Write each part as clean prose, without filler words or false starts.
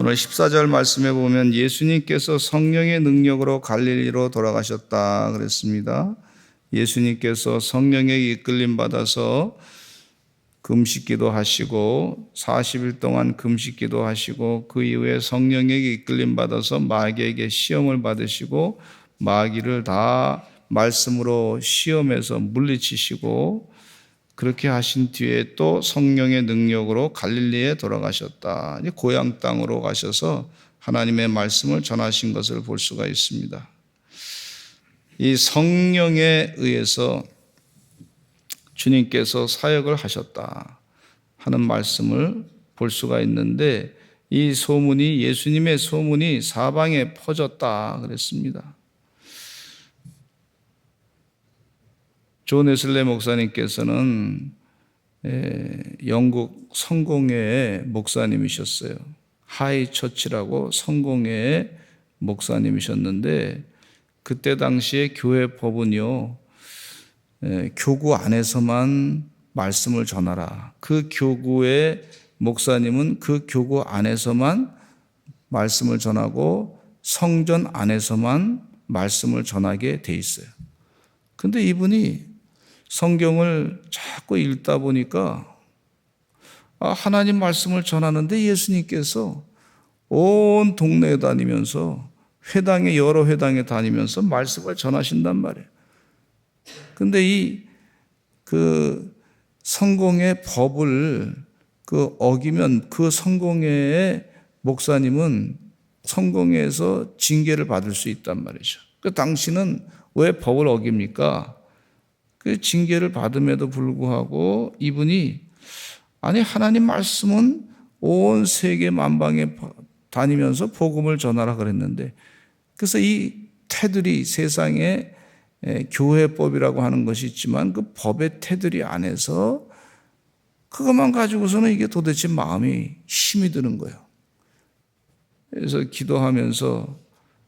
오늘 14절 말씀에 보면 예수님께서 성령의 능력으로 갈릴리로 돌아가셨다 그랬습니다. 예수님께서 성령의 이끌림 받아서 금식기도 하시고 40일 동안 금식기도 하시고 그 이후에 성령에게 이끌림 받아서 마귀에게 시험을 받으시고 마귀를 다 말씀으로 시험해서 물리치시고 그렇게 하신 뒤에 또 성령의 능력으로 갈릴리에 돌아가셨다. 고향 땅으로 가셔서 하나님의 말씀을 전하신 것을 볼 수가 있습니다. 이 성령에 의해서 주님께서 사역을 하셨다 하는 말씀을 볼 수가 있는데 이 소문이 예수님의 소문이 사방에 퍼졌다 그랬습니다. 존 웨슬리 목사님께서는 영국 성공회의 목사님이셨어요. 하이 처치라고 성공회의 목사님이셨는데 그때 당시에 교회 법은요, 교구 안에서만 말씀을 전하라. 그 교구의 목사님은 그 교구 안에서만 말씀을 전하고 성전 안에서만 말씀을 전하게 돼 있어요. 근데 이분이 성경을 자꾸 읽다 보니까 하나님 말씀을 전하는데 예수님께서 온 동네에 다니면서 여러 회당에 다니면서 말씀을 전하신단 말이에요. 근데 그 성공의 법을 어기면 그 성공회의 목사님은 성공회에서 징계를 받을 수 있단 말이죠. 당신은 왜 법을 어깁니까? 그 징계를 받음에도 불구하고 이분이 하나님 말씀은 온 세계 만방에 다니면서 복음을 전하라 그랬는데 그래서 이 테두리 세상에 교회법이라고 하는 것이 있지만 그 법의 테두리 안에서 그것만 가지고서는 이게 도대체 마음이 힘이 드는 거예요. 그래서 기도하면서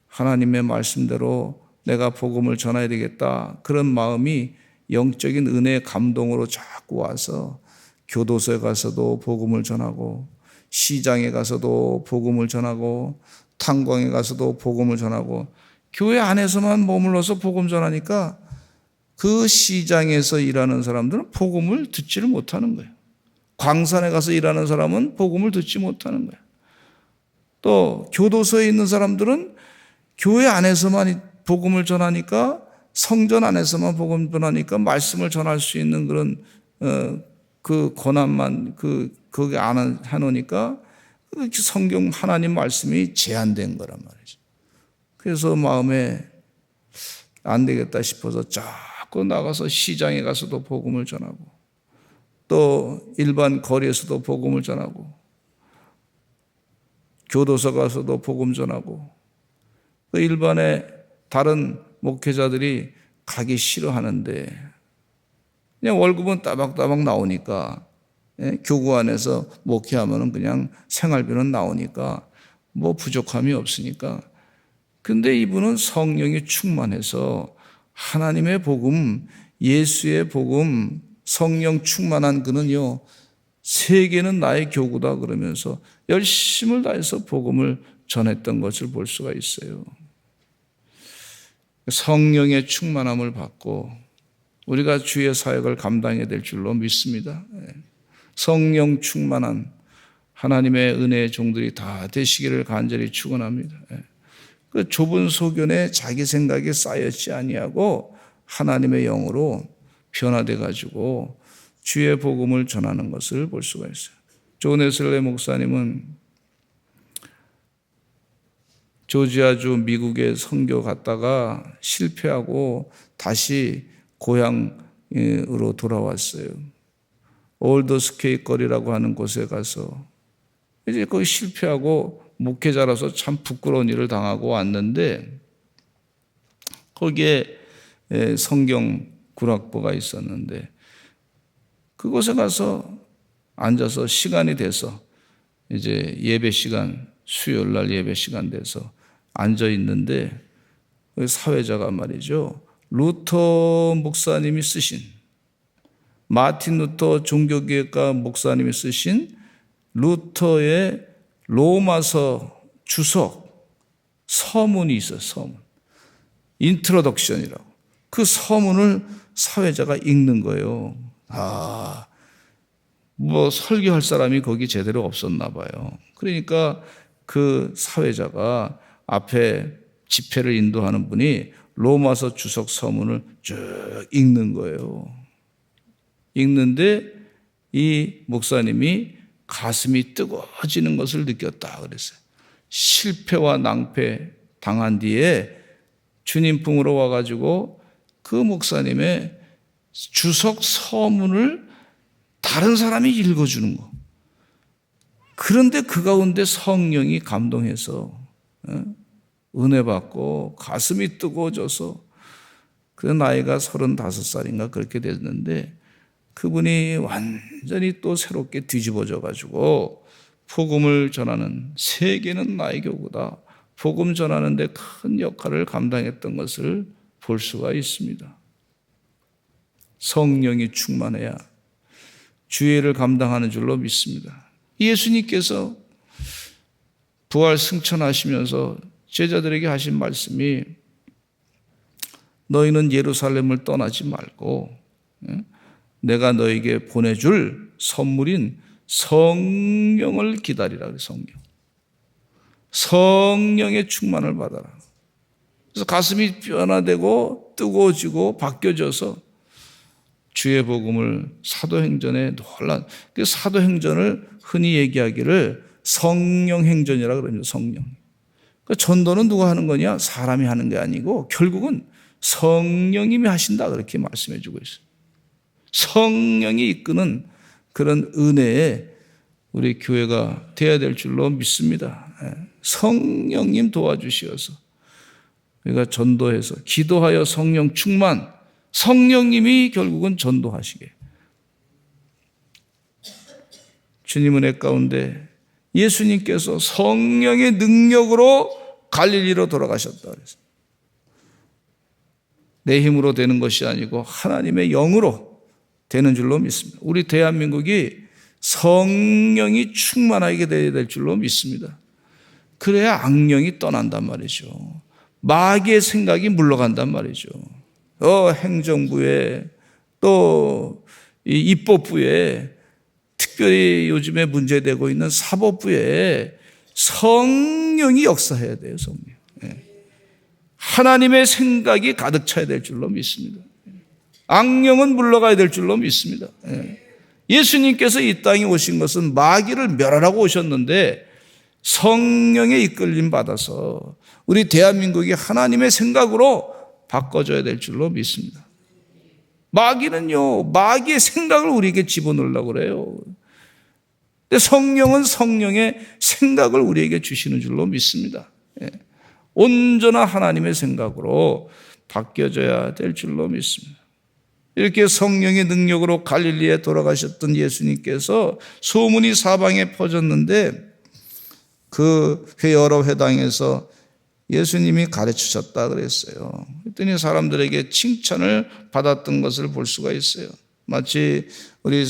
하나님의 말씀대로 내가 복음을 전해야 되겠다. 그런 마음이 영적인 은혜의 감동으로 자꾸 와서 교도소에 가서도 복음을 전하고 시장에 가서도 복음을 전하고 탄광에 가서도 복음을 전하고 교회 안에서만 머물러서 복음 전하니까 그 시장에서 일하는 사람들은 복음을 듣지를 못하는 거예요. 광산에 가서 일하는 사람은 복음을 듣지 못하는 거예요. 또 교도소에 있는 사람들은 교회 안에서만 복음을 전하니까 성전 안에서만 복음 전하니까 말씀을 전할 수 있는 그런 그 권한만 거기 안 해놓으니까 성경 하나님 말씀이 제한된 거란 말이죠. 그래서 마음에 안 되겠다 싶어서 자꾸 나가서 시장에 가서도 복음을 전하고 또 일반 거리에서도 복음을 전하고 교도소 가서도 복음 전하고 그 일반의 다른 목회자들이 가기 싫어하는데 그냥 월급은 따박따박 나오니까 교구 안에서 목회하면 그냥 생활비는 나오니까 뭐 부족함이 없으니까 근데 이분은 성령이 충만해서 하나님의 복음, 예수의 복음, 성령 충만한 그는요 세계는 나의 교구다 그러면서 열심을 다해서 복음을 전했던 것을 볼 수가 있어요. 성령의 충만함을 받고 우리가 주의 사역을 감당해야 될 줄로 믿습니다. 성령 충만한 하나님의 은혜의 종들이 다 되시기를 간절히 축원합니다. 그 좁은 소견에 자기 생각이 쌓였지 아니하고 하나님의 영으로 변화돼 가지고 주의 복음을 전하는 것을 볼 수가 있어요. 존 웨슬리 목사님은 조지아주 미국에 선교 갔다가 실패하고 다시 고향으로 돌아왔어요. 올더스케이 거리라고 하는 곳에 가서 이제 거기 실패하고 목회자라서 참 부끄러운 일을 당하고 왔는데 거기에 성경 구락부가 있었는데 그곳에 가서 앉아서 시간이 돼서 이제 예배 시간 수요일 날 예배 시간 돼서 앉아 있는데 사회자가 말이죠. 루터 목사님이 쓰신 마틴 루터 종교개혁가 목사님이 쓰신 루터의 로마서 주석 서문이 있어요. 서문. 인트로덕션이라고. 그 서문을 사회자가 읽는 거예요. 뭐 설교할 사람이 거기 제대로 없었나 봐요. 그러니까 그 사회자가 앞에 집회를 인도하는 분이 로마서 주석 서문을 쭉 읽는 거예요. 읽는데 이 목사님이 가슴이 뜨거워지는 것을 느꼈다 그랬어요. 실패와 낭패 당한 뒤에 주님 품으로 와가지고 그 목사님의 주석 서문을 다른 사람이 읽어주는 거. 그런데 그 가운데 성령이 감동해서 은혜 받고 가슴이 뜨거워져서 그 나이가 35살인가 그렇게 됐는데 그분이 완전히 또 새롭게 뒤집어져 가지고 복음을 전하는 세계는 나의 교구다. 복음 전하는 데 큰 역할을 감당했던 것을 볼 수가 있습니다. 성령이 충만해야 주의를 감당하는 줄로 믿습니다. 예수님께서 부활 승천하시면서 제자들에게 하신 말씀이 너희는 예루살렘을 떠나지 말고 내가 너에게 보내줄 선물인 성령을 기다리라. 성령의 충만을 받아라. 그래서 가슴이 변화되고 뜨거워지고 바뀌어져서 주의 복음을 사도행전에 놀란 그 사도행전을 흔히 얘기하기를 성령행전이라고 그러죠. 성령. 그 전도는 누가 하는 거냐? 사람이 하는 게 아니고 결국은 성령님이 하신다 그렇게 말씀해 주고 있어요. 성령이 이끄는 그런 은혜에 우리 교회가 되어야 될 줄로 믿습니다. 성령님 도와주시어서 우리가 전도해서 기도하여 성령 충만, 성령님이 결국은 전도하시게. 주님 은혜 가운데 예수님께서 성령의 능력으로 갈릴리로 돌아가셨다 그랬어요. 내 힘으로 되는 것이 아니고 하나님의 영으로 되는 줄로 믿습니다. 우리 대한민국이 성령이 충만하게 되어야 될 줄로 믿습니다. 그래야 악령이 떠난단 말이죠. 마귀의 생각이 물러간단 말이죠. 행정부에 또 입법부에 특별히 요즘에 문제되고 있는 사법부에 성령이 역사해야 돼요. 성령. 하나님의 생각이 가득 차야 될 줄로 믿습니다. 악령은 물러가야 될 줄로 믿습니다. 예수님께서 이 땅에 오신 것은 마귀를 멸하라고 오셨는데 성령의 이끌림 받아서 우리 대한민국이 하나님의 생각으로 바꿔줘야 될 줄로 믿습니다. 마귀는요, 마귀의 생각을 우리에게 집어넣으려고 그래요. 근데 성령은 성령의 생각을 우리에게 주시는 줄로 믿습니다. 온전한 하나님의 생각으로 바뀌어져야 될 줄로 믿습니다. 이렇게 성령의 능력으로 갈릴리에 돌아가셨던 예수님께서 소문이 사방에 퍼졌는데 그 여러 회당에서 예수님이 가르치셨다 그랬어요. 그랬더니 사람들에게 칭찬을 받았던 것을 볼 수가 있어요. 마치 우리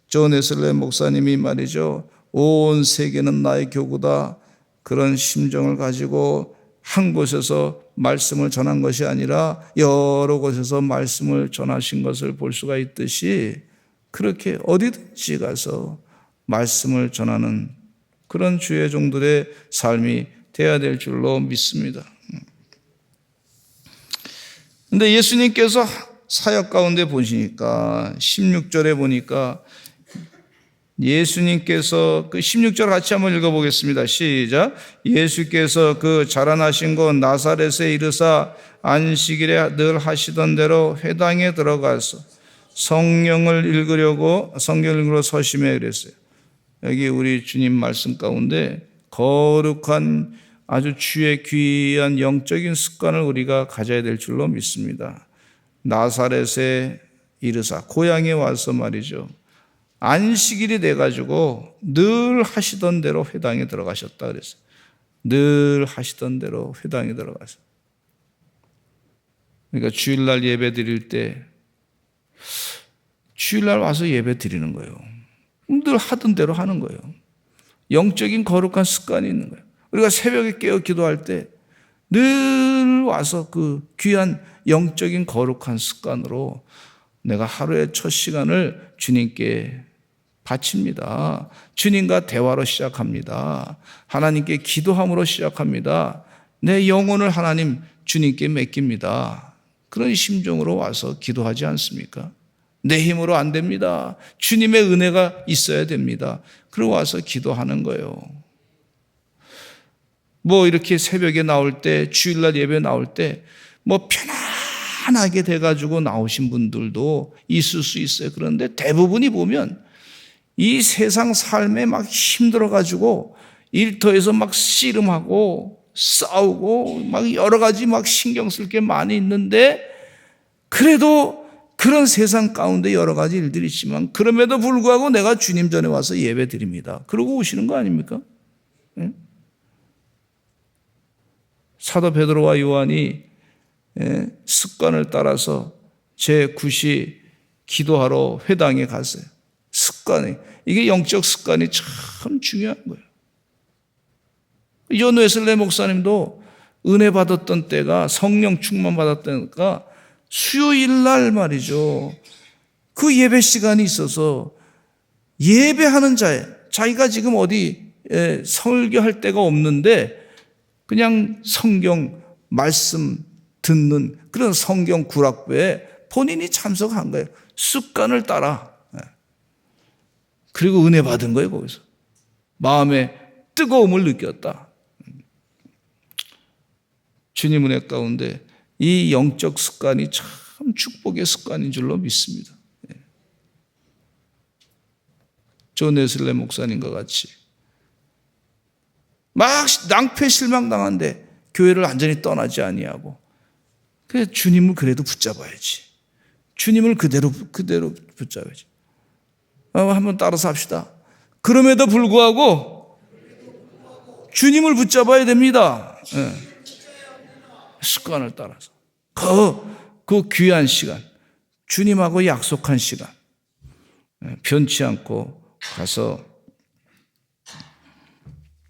존 웨슬리 목사님이 말이죠. 온 세계는 나의 교구다. 그런 심정을 가지고 한 곳에서 말씀을 전한 것이 아니라 여러 곳에서 말씀을 전하신 것을 볼 수가 있듯이 그렇게 어디든지 가서 말씀을 전하는 그런 주의 종들의 삶이 되어야 될 줄로 믿습니다. 그런데 예수님께서 사역 가운데 보시니까 16절에 보니까 예수님께서 그 16절 같이 한번 읽어보겠습니다. 시작. 예수께서 그 자라나신 곳 나사렛에 이르사 안식일에 늘 하시던 대로 회당에 들어가서 성경을 읽으러 서심해 그랬어요. 여기 우리 주님 말씀 가운데 거룩한 아주 주의 귀한 영적인 습관을 우리가 가져야 될 줄로 믿습니다. 나사렛에 이르사 고향에 와서 말이죠. 안식일이 돼가지고 늘 하시던 대로 회당에 들어가셨다 그랬어요. 늘 하시던 대로 회당에 들어가서. 그러니까 주일날 예배 드릴 때 주일날 와서 예배 드리는 거예요. 늘 하던 대로 하는 거예요. 영적인 거룩한 습관이 있는 거예요. 우리가 새벽에 깨어 기도할 때 늘 와서 그 귀한 영적인 거룩한 습관으로 내가 하루의 첫 시간을 주님께 바칩니다. 주님과 대화로 시작합니다. 하나님께 기도함으로 시작합니다. 내 영혼을 하나님 주님께 맡깁니다. 그런 심정으로 와서 기도하지 않습니까? 내 힘으로 안 됩니다. 주님의 은혜가 있어야 됩니다. 그러고 와서 기도하는 거예요. 뭐 이렇게 새벽에 나올 때, 주일날 예배 나올 때 뭐 편안하게 돼가지고 나오신 분들도 있을 수 있어요. 그런데 대부분이 보면 이 세상 삶에 막 힘들어가지고 일터에서 막 씨름하고 싸우고 막 여러 가지 막 신경 쓸 게 많이 있는데, 그래도 그런 세상 가운데 여러 가지 일들이 있지만 그럼에도 불구하고 내가 주님 전에 와서 예배 드립니다. 그러고 오시는 거 아닙니까? 네? 사도 베드로와 요한이 습관을 따라서 제9시 기도하러 회당에 갔어요. 습관이, 이게 영적 습관이 참 중요한 거예요. 존 웨슬레 목사님도 은혜 받았던 때가, 성령 충만 받았던 때가 수요일 날 말이죠. 그 예배 시간이 있어서 예배하는 자기가 지금 어디 설교할 데가 없는데 그냥 성경 말씀 듣는 그런 성경 구락부에 본인이 참석한 거예요. 습관을 따라. 그리고 은혜 받은 거예요. 거기서 마음에 뜨거움을 느꼈다. 주님 은혜 가운데 이 영적 습관이 참 축복의 습관인 줄로 믿습니다. 존 웨슬레 목사님과 같이 막 낭패 실망당한데 교회를 완전히 떠나지 아니하고, 그래 주님을 그래도 붙잡아야지. 주님을 그대로 붙잡아야지. 한번 따라서 합시다. 그럼에도 불구하고 주님을 붙잡아야 됩니다. 습관을 따라서 그 귀한 시간, 주님하고 약속한 시간 변치 않고 가서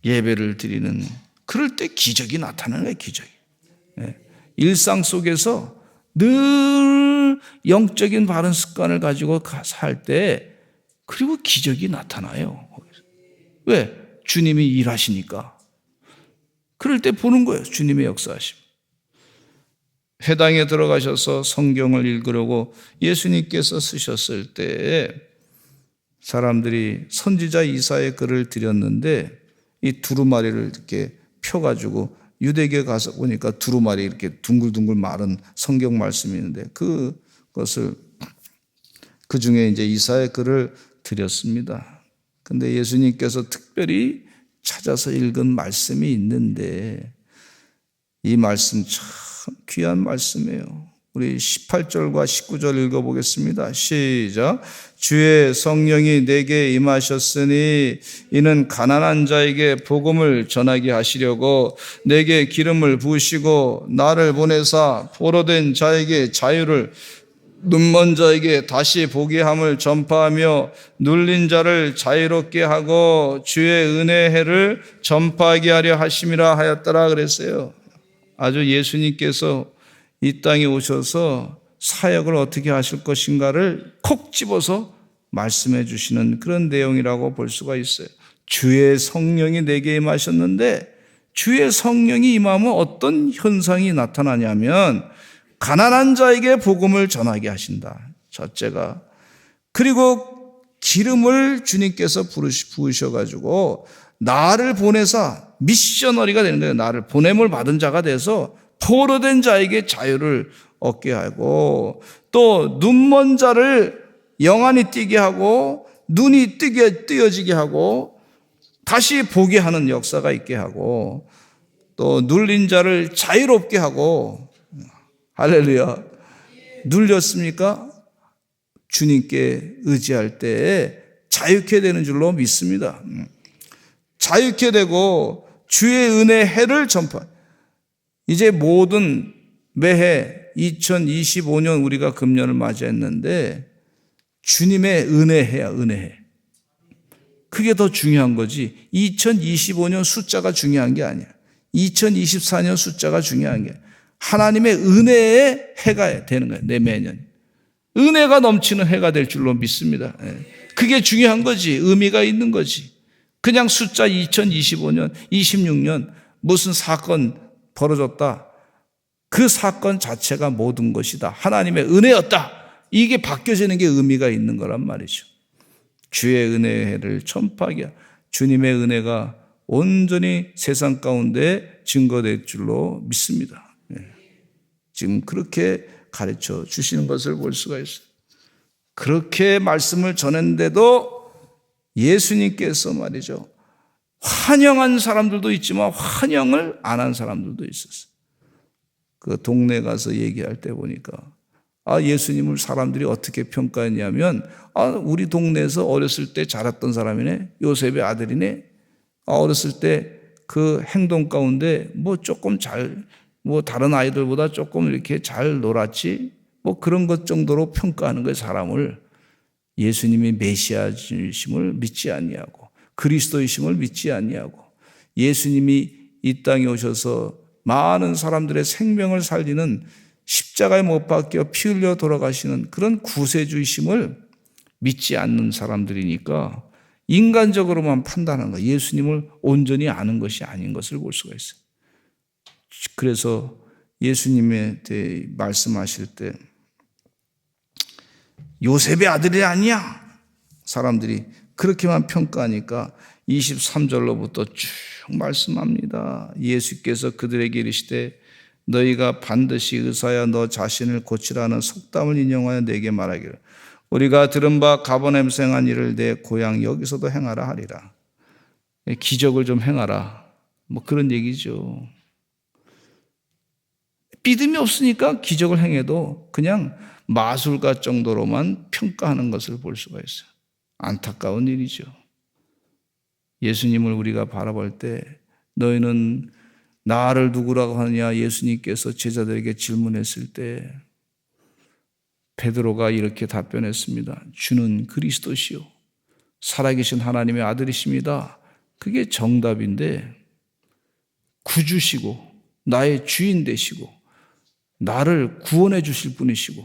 예배를 드리는, 그럴 때 기적이 나타나는 거예요. 기적이. 일상 속에서 늘 영적인 바른 습관을 가지고 살 때, 그리고 기적이 나타나요. 왜? 주님이 일하시니까. 그럴 때 보는 거예요. 주님의 역사하심. 회당에 들어가셔서 성경을 읽으려고 예수님께서 쓰셨을 때 사람들이 선지자 이사야의 글을 드렸는데, 이 두루마리를 이렇게 펴가지고, 유대교에 가서 보니까 두루마리 이렇게 둥글둥글 마른 성경 말씀이 있는데 그것을 그 중에 이제 이사야의 글을 드렸습니다. 근데 예수님께서 특별히 찾아서 읽은 말씀이 있는데 이 말씀 참 귀한 말씀이에요. 우리 18절과 19절 읽어보겠습니다. 시작. 주의 성령이 내게 임하셨으니 이는 가난한 자에게 복음을 전하게 하시려고 내게 기름을 부으시고 나를 보내사 포로된 자에게 자유를, 눈먼 자에게 다시 보게 함을 전파하며 눌린 자를 자유롭게 하고 주의 은혜의 해를 전파하게 하려 하심이라 하였더라 그랬어요. 아주 예수님께서 이 땅에 오셔서 사역을 어떻게 하실 것인가를 콕 집어서 말씀해 주시는 그런 내용이라고 볼 수가 있어요. 주의 성령이 내게 임하셨는데, 주의 성령이 임하면 어떤 현상이 나타나냐면 가난한 자에게 복음을 전하게 하신다. 첫째가. 그리고 기름을 주님께서 부으셔가지고 나를 보내사 미셔너리가 되는 거예요. 나를 보냄을 받은 자가 돼서 포로된 자에게 자유를 얻게 하고, 또 눈먼 자를 영안이 띄게 하고 눈이 뜨여지게 하고 다시 보게 하는 역사가 있게 하고, 또 눌린 자를 자유롭게 하고. 할렐루야. 눌렸습니까? 주님께 의지할 때 자유케 되는 줄로 믿습니다. 자유케 되고 주의 은혜 해를 전파. 이제 모든 매해 2025년 우리가 금년을 맞이했는데 주님의 은혜해야, 은혜해. 그게 더 중요한 거지. 2025년 숫자가 중요한 게 아니야. 2024년 숫자가 중요한 게 하나님의 은혜의 해가 되는 거예요. 내 매년. 은혜가 넘치는 해가 될 줄로 믿습니다. 그게 중요한 거지. 의미가 있는 거지. 그냥 숫자 2025년, 26년 무슨 사건 벌어졌다. 그 사건 자체가 모든 것이다. 하나님의 은혜였다. 이게 바뀌어지는 게 의미가 있는 거란 말이죠. 주의 은혜의 해를 전파하게 하라. 주님의 은혜가 온전히 세상 가운데 증거될 줄로 믿습니다. 지금 그렇게 가르쳐 주시는 것을 볼 수가 있어요. 그렇게 말씀을 전했는데도 예수님께서 말이죠. 환영한 사람들도 있지만 환영을 안 한 사람들도 있었어요. 그 동네 가서 얘기할 때 보니까 예수님을 사람들이 어떻게 평가했냐면 우리 동네에서 어렸을 때 자랐던 사람이네. 요셉의 아들이네. 어렸을 때 그 행동 가운데 조금 다른 아이들보다 조금 이렇게 잘 놀았지. 그런 것 정도로 평가하는 거예요, 사람을. 예수님이 메시아이심을 믿지 아니하고 그리스도이심을 믿지 아니하고 예수님이 이 땅에 오셔서 많은 사람들의 생명을 살리는 십자가에 못 박혀 피 흘려 돌아가시는 그런 구세주이심을 믿지 않는 사람들이니까 인간적으로만 판단하는 거예요. 예수님을 온전히 아는 것이 아닌 것을 볼 수가 있어요. 그래서 예수님에 대해 말씀하실 때 요셉의 아들이 아니야. 사람들이 그렇게만 평가하니까 23절로부터 쭉 말씀합니다. 예수께서 그들에게 이르시되 너희가 반드시 의사야 너 자신을 고치라는 속담을 인용하여 내게 말하기를 우리가 들은 바 가버나움에서 행한 일을 내 고향 여기서도 행하라 하리라. 기적을 좀 행하라. 그런 얘기죠. 믿음이 없으니까 기적을 행해도 그냥 마술가 정도로만 평가하는 것을 볼 수가 있어요. 안타까운 일이죠. 예수님을 우리가 바라볼 때 너희는 나를 누구라고 하느냐 예수님께서 제자들에게 질문했을 때 베드로가 이렇게 답변했습니다. 주는 그리스도시요 살아계신 하나님의 아들이십니다. 그게 정답인데 구주시고 나의 주인 되시고 나를 구원해 주실 분이시고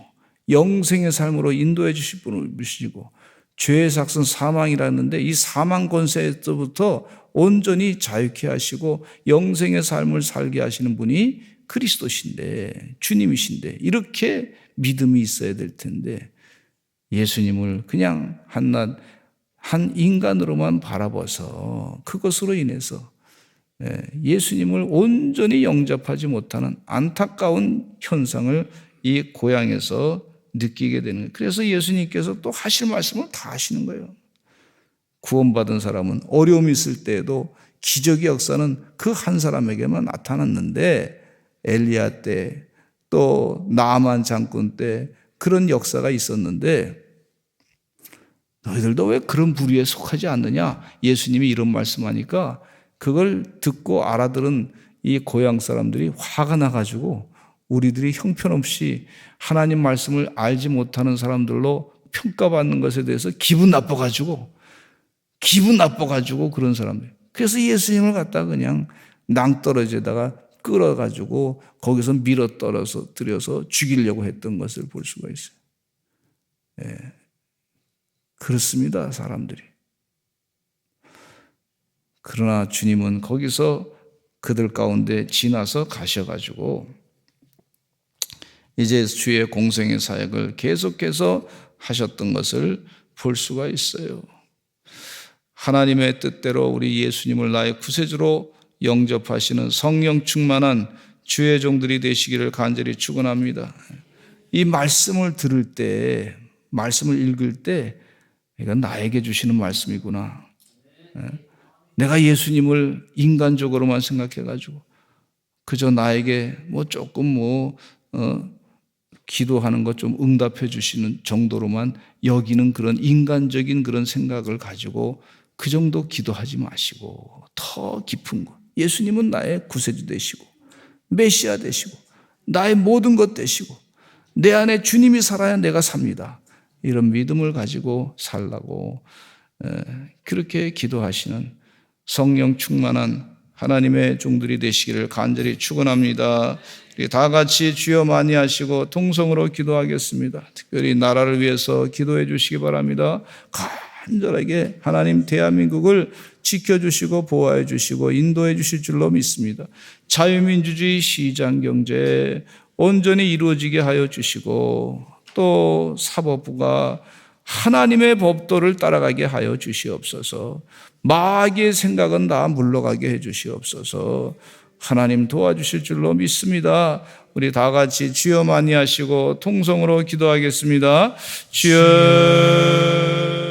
영생의 삶으로 인도해 주실 분이시고 죄의 삭은 사망이라는데 이 사망 권세에서부터 온전히 자유케 하시고 영생의 삶을 살게 하시는 분이 그리스도신데 주님이신데 이렇게 믿음이 있어야 될 텐데 예수님을 그냥 한 인간으로만 바라봐서 그것으로 인해서 예수님을 온전히 영접하지 못하는 안타까운 현상을 이 고향에서 느끼게 되는 거예요. 그래서 예수님께서 또 하실 말씀을 다 하시는 거예요. 구원받은 사람은 어려움이 있을 때에도 기적의 역사는 그 한 사람에게만 나타났는데 엘리야 때 또 나아만 장군 때 그런 역사가 있었는데 너희들도 왜 그런 부류에 속하지 않느냐? 예수님이 이런 말씀하니까 그걸 듣고 알아들은 이 고향 사람들이 화가 나가지고 우리들이 형편없이 하나님 말씀을 알지 못하는 사람들로 평가받는 것에 대해서 기분 나빠가지고 그런 사람들. 그래서 예수님을 갖다 그냥 낭떠러지에다가 끌어가지고 거기서 밀어 떨어서 들여서 죽이려고 했던 것을 볼 수가 있어요. 그렇습니다, 사람들이. 그러나 주님은 거기서 그들 가운데 지나서 가셔가지고 이제 주의 공생의 사역을 계속해서 하셨던 것을 볼 수가 있어요. 하나님의 뜻대로 우리 예수님을 나의 구세주로 영접하시는 성령 충만한 주의 종들이 되시기를 간절히 축원합니다. 이 말씀을 들을 때, 말씀을 읽을 때 이건 나에게 주시는 말씀이구나. 내가 예수님을 인간적으로만 생각해가지고 그저 나에게 기도하는 것 좀 응답해 주시는 정도로만 여기는 그런 인간적인 그런 생각을 가지고 그 정도 기도하지 마시고 더 깊은 것. 예수님은 나의 구세주 되시고 메시아 되시고 나의 모든 것 되시고 내 안에 주님이 살아야 내가 삽니다. 이런 믿음을 가지고 살라고 그렇게 기도하시는 성령 충만한 하나님의 종들이 되시기를 간절히 축원합니다. 우리 다 같이 주여 많이 하시고 통성으로 기도하겠습니다. 특별히 나라를 위해서 기도해 주시기 바랍니다. 간절하게 하나님 대한민국을 지켜주시고 보호해 주시고 인도해 주실 줄로 믿습니다. 자유민주주의 시장경제 온전히 이루어지게 하여 주시고 또 사법부가 하나님의 법도를 따라가게 하여 주시옵소서. 마귀의 생각은 다 물러가게 해 주시옵소서. 하나님 도와주실 줄로 믿습니다. 우리 다 같이 주여 많이 하시고 통성으로 기도하겠습니다. 주여